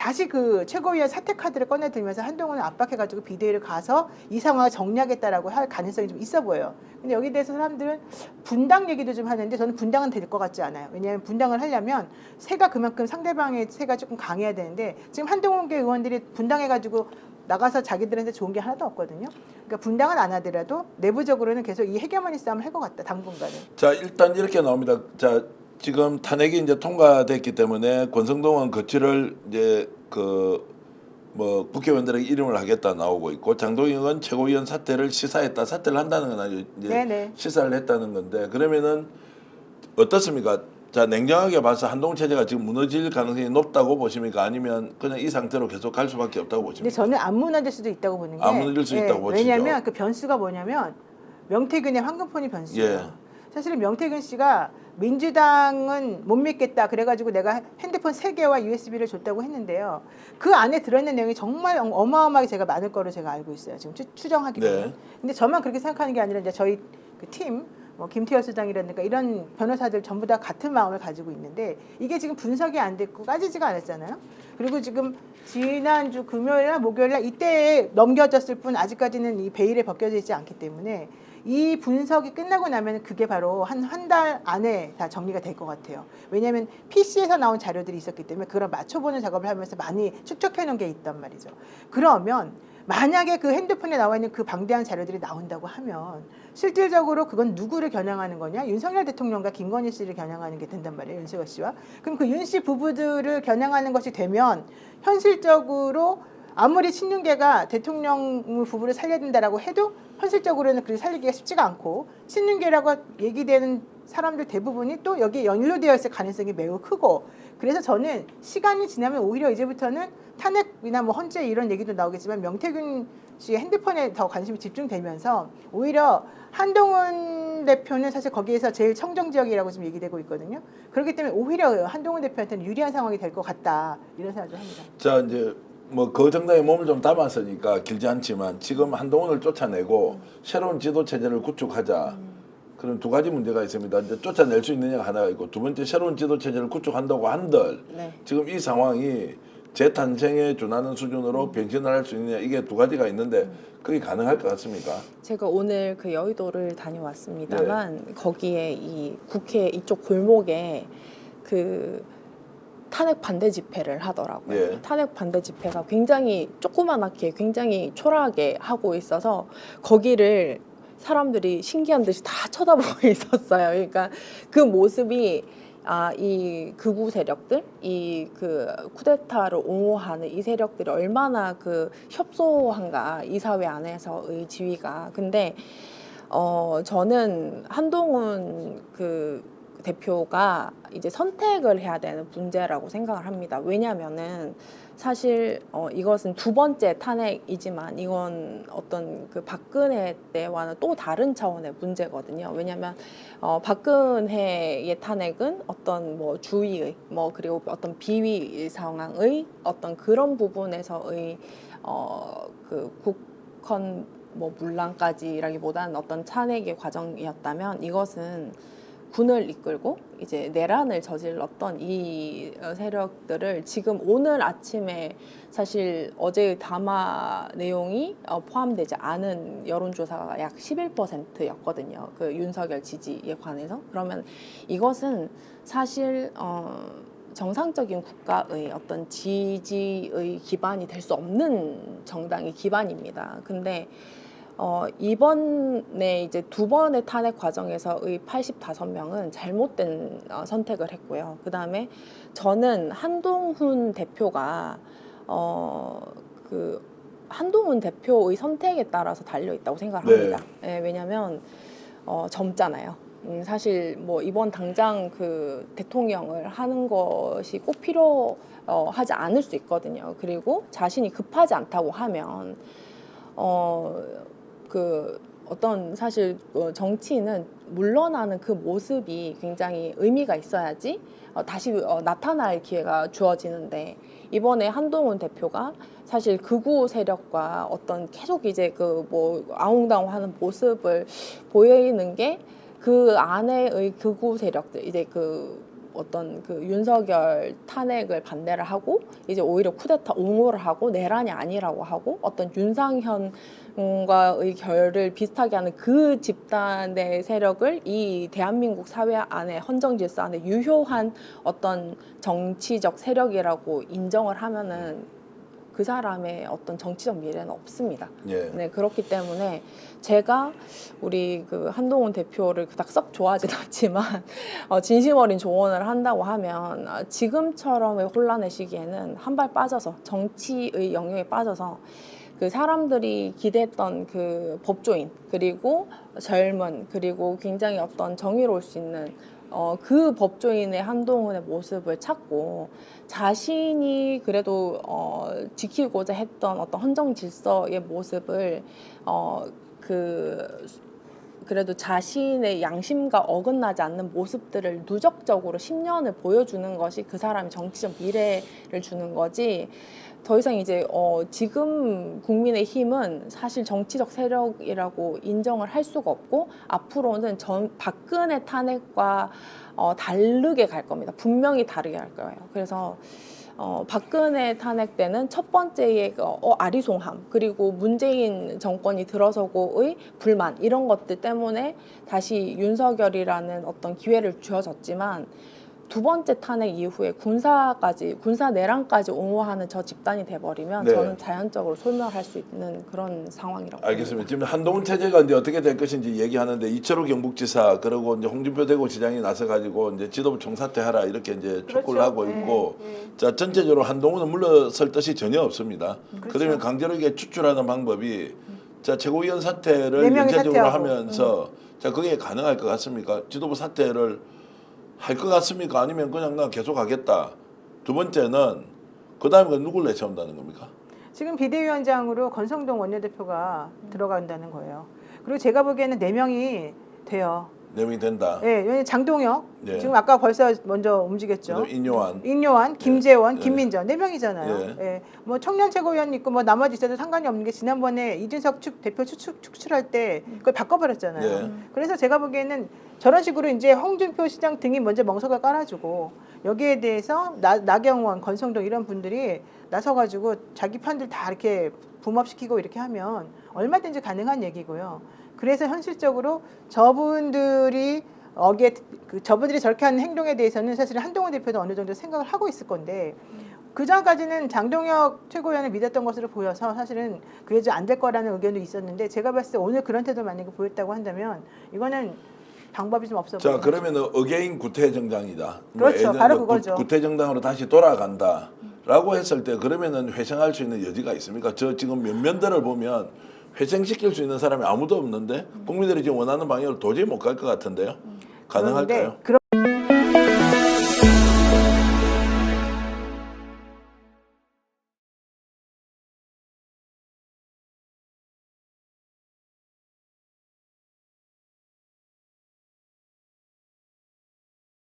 다시 그 최고위원 사퇴 카드를 꺼내들면서 한동훈을 압박해가지고 비대위를 가서 이 상황을 정리하겠다라고 할 가능성이 좀 있어 보여요. 근데 여기에 대해서 사람들은 분당 얘기도 좀 하는데 저는 분당은 될 것 같지 않아요. 왜냐하면 분당을 하려면 세가 그만큼 상대방의 세가 조금 강해야 되는데 지금 한동훈계 의원들이 분당해가지고 나가서 자기들한테 좋은 게 하나도 없거든요. 그러니까 분당은 안 하더라도 내부적으로는 계속 이 헤게모니 싸움을 할 것 같다, 당분간은. 자, 일단 이렇게 나옵니다. 자, 지금 탄핵이 이제 통과됐기 때문에 권성동은 거취를 이제 그 뭐 국회의원들에게 이름을 하겠다 나오고 있고, 장동혁은 최고위원 사퇴를 시사했다. 사퇴를 한다는 건 아니고 이제 네네. 시사를 했다는 건데, 그러면은 어떻습니까? 자, 냉정하게 봐서 한동훈 체제가 지금 무너질 가능성이 높다고 보십니까? 아니면 그냥 이 상태로 계속 갈 수밖에 없다고 근데 보십니까? 저는 안 무너질 수도 있다고 보는 게 안 무너질 수 있다고 보시죠. 왜냐하면 그 변수가 뭐냐면 명태균의 황금폰이 변수예요. 예. 사실은 명태균 씨가 민주당은 못 믿겠다 그래가지고 내가 핸드폰 3개와 USB를 줬다고 했는데요. 그 안에 들어있는 내용이 정말 어마어마하게 제가 많을 거로 제가 알고 있어요. 지금 추정하기 때문에. 네. 근데 저만 그렇게 생각하는 게 아니라 이제 저희 그 팀, 뭐 김태열 수장이라든가 이런 변호사들 전부 다 같은 마음을 가지고 있는데 이게 지금 분석이 안 됐고 까지지가 않았잖아요. 그리고 지금 지난주 금요일날 목요일날 이때에 넘겨졌을 뿐 아직까지는 이 베일에 벗겨져 있지 않기 때문에 이 분석이 끝나고 나면 그게 바로 한 달 안에 다 정리가 될 것 같아요. 왜냐하면 PC에서 나온 자료들이 있었기 때문에 그걸 맞춰보는 작업을 하면서 많이 축적해 놓은 게 있단 말이죠. 그러면 만약에 그 핸드폰에 나와 있는 그 방대한 자료들이 나온다고 하면 실질적으로 그건 누구를 겨냥하는 거냐? 윤석열 대통령과 김건희 씨를 겨냥하는 게 된단 말이에요. 윤석열 씨와. 그럼 그 윤 씨 부부들을 겨냥하는 것이 되면 현실적으로 아무리 친윤계가 대통령 부부를 살려야 된다라고 해도 현실적으로는 그렇게 살리기가 쉽지가 않고 친윤계라고 얘기되는 사람들 대부분이 또 여기에 연루되어 있을 가능성이 매우 크고 그래서 저는 시간이 지나면 오히려 이제부터는 탄핵이나 뭐 헌재 이런 얘기도 나오겠지만 명태균 씨의 핸드폰에 더 관심이 집중되면서 오히려 한동훈 대표는 사실 거기에서 제일 청정 지역이라고 지금 얘기되고 있거든요. 그렇기 때문에 오히려 한동훈 대표한테는 유리한 상황이 될 것 같다 이런 생각을 합니다. 자, 이제 뭐 그 정당에 몸을 좀 담았으니까 길지 않지만 지금 한동훈을 쫓아내고 새로운 지도 체제를 구축하자. 그런 두 가지 문제가 있습니다. 이제 쫓아낼 수 있느냐가 하나가 있고, 두 번째 새로운 지도 체제를 구축한다고 한들 지금 이 상황이 재탄생에 준하는 수준으로 변신을 할 수 있느냐, 이게 두 가지가 있는데 그게 가능할 것 같습니까? 제가 오늘 그 여의도를 다녀왔습니다만 거기에 이 국회 이쪽 골목에 그 탄핵 반대 집회를 하더라고요. 예. 탄핵 반대 집회가 굉장히 조그만하게 굉장히 초라하게 하고 있어서 거기를 사람들이 신기한 듯이 다 쳐다보고 있었어요. 그러니까 그 모습이 이 극우 세력들, 이 그 쿠데타를 옹호하는 이 세력들이 얼마나 그 협소한가, 이 사회 안에서의 지위가. 근데 저는 한동훈 그 대표가 이제 선택을 해야 되는 문제라고 생각을 합니다. 왜냐하면은 사실 이것은 두 번째 탄핵이지만 이건 어떤 그 박근혜 때와는 또 다른 차원의 문제거든요. 왜냐하면 박근혜의 탄핵은 어떤 뭐 주의의 뭐 그리고 어떤 비위 상황의 어떤 그런 부분에서의 그 국헌 뭐 문란까지라기보다는 어떤 탄핵의 과정이었다면 이것은 군을 이끌고 이제 내란을 저질렀던 이 세력들을 지금 오늘 아침에 사실 어제의 담화 내용이 포함되지 않은 여론조사가 약 11%였거든요. 그 윤석열 지지에 관해서. 그러면 이것은 사실 정상적인 국가의 어떤 지지의 기반이 될 수 없는 정당의 기반입니다. 근데 이번에 이제 두 번의 탄핵 과정에서의 85명은 잘못된 선택을 했고요. 그 다음에 저는 한동훈 대표가 그 한동훈 대표의 선택에 따라서 달려 있다고 생각을 합니다. 네, 왜냐하면 젊잖아요. 사실 뭐 이번 당장 그 대통령을 하는 것이 꼭 필요하지 않을 수 있거든요. 그리고 자신이 급하지 않다고 하면 그 어떤 사실 정치인은 물러나는 그 모습이 굉장히 의미가 있어야지 다시 나타날 기회가 주어지는데 이번에 한동훈 대표가 사실 극우 세력과 어떤 계속 이제 그 뭐 아웅다웅하는 모습을 보이는 게 그 안에의 극우 세력들 이제 그 어떤 그 윤석열 탄핵을 반대를 하고 이제 오히려 쿠데타 옹호를 하고 내란이 아니라고 하고 어떤 윤상현과의 결을 비슷하게 하는 그 집단의 세력을 이 대한민국 사회 안에 헌정 질서 안에 유효한 어떤 정치적 세력이라고 인정을 하면은 그 사람의 어떤 정치적 미래는 없습니다. 예. 네, 그렇기 때문에 제가 우리 그 한동훈 대표를 그닥 썩 좋아하진 않지만 진심 어린 조언을 한다고 하면 지금처럼의 혼란의 시기에는 한 발 빠져서 정치의 영역에 빠져서 그 사람들이 기대했던 그 법조인 그리고 젊은 그리고 굉장히 어떤 정의로울 수 있는 그 법조인의 한동훈의 모습을 찾고 자신이 그래도 지키고자 했던 어떤 헌정 질서의 모습을 그래도 자신의 양심과 어긋나지 않는 모습들을 누적적으로 10년을 보여주는 것이 그 사람의 정치적 미래를 주는 거지. 더 이상 이제 지금 국민의힘은 사실 정치적 세력이라고 인정을 할 수가 없고 앞으로는 박근혜 탄핵과 다르게 갈 겁니다. 분명히 다르게 갈 거예요. 그래서 박근혜 탄핵 때는 첫 번째의 아리송함 그리고 문재인 정권이 들어서고의 불만 이런 것들 때문에 다시 윤석열이라는 어떤 기회를 주어졌지만 두 번째 탄핵 이후에 군사 내란까지 옹호하는 저 집단이 돼버리면 네. 저는 자연적으로 소멸할 수 있는 그런 상황이라고 알겠습니다. 지금 한동훈 체제가 이제 어떻게 될 것인지 얘기하는데 이철우 경북지사 그리고 이제 홍준표 대구시장이 나서가지고 이제 지도부 총사퇴하라 이렇게 이제 촉구를 하고 있고, 자 전체적으로 한동훈은 물러설 뜻이 전혀 없습니다. 그러면 강제로 이게 추출하는 방법이 자 최고위원 사퇴를 네 명이 연쇄적으로 사퇴하고. 하면서 자 그게 가능할 것 같습니까? 지도부 사퇴를 할 것 같습니까? 아니면 그냥 나 계속 하겠다. 두 번째는 그 다음에 누굴 내세운다는 겁니까? 지금 비대위원장으로 권성동 원내대표가 들어간다는 거예요. 그리고 제가 보기에는 4명이 돼요. 내용이 된다. 예, 왜냐면 장동혁 예. 지금 아까 벌써 먼저 움직였죠. 그다음에 인요한. 인요한, 김재원, 예. 김민전 4명이잖아요. 예. 예. 뭐 청년 최고위원 있고 뭐 나머지 있어도 상관이 없는 게 지난번에 이준석 대표 축출할 때 그걸 바꿔버렸잖아요. 예. 그래서 제가 보기에는 저런 식으로 이제 홍준표 시장 등이 먼저 멍석을 깔아주고 여기에 대해서 나경원, 권성동 이런 분들이 나서가지고 자기 편들 다 이렇게 붐업시키고 이렇게 하면 얼마든지 가능한 얘기고요. 그래서 현실적으로 저분들이 저분들이 저렇게 하는 행동에 대해서는 사실 한동훈 대표도 어느 정도 생각을 하고 있을 건데 그 전까지는 장동혁 최고위원을 믿었던 것으로 보여서 사실은 그게 안 될 거라는 의견도 있었는데 제가 봤을 때 오늘 그런 태도 만약에 보였다고 한다면 이거는 방법이 좀 없어 자 보여요. 그러면은 어게인 구태정당이다. 그렇죠. 바로 그거죠. 구태정당으로 다시 돌아간다라고 했을 때 그러면은 회생할 수 있는 여지가 있습니까? 저 지금 면면들을 보면 회생시킬 수 있는 사람이 아무도 없는데 국민들이 지금 원하는 방향으로 도저히 못 갈 것 같은데요. 가능할까요? 그런데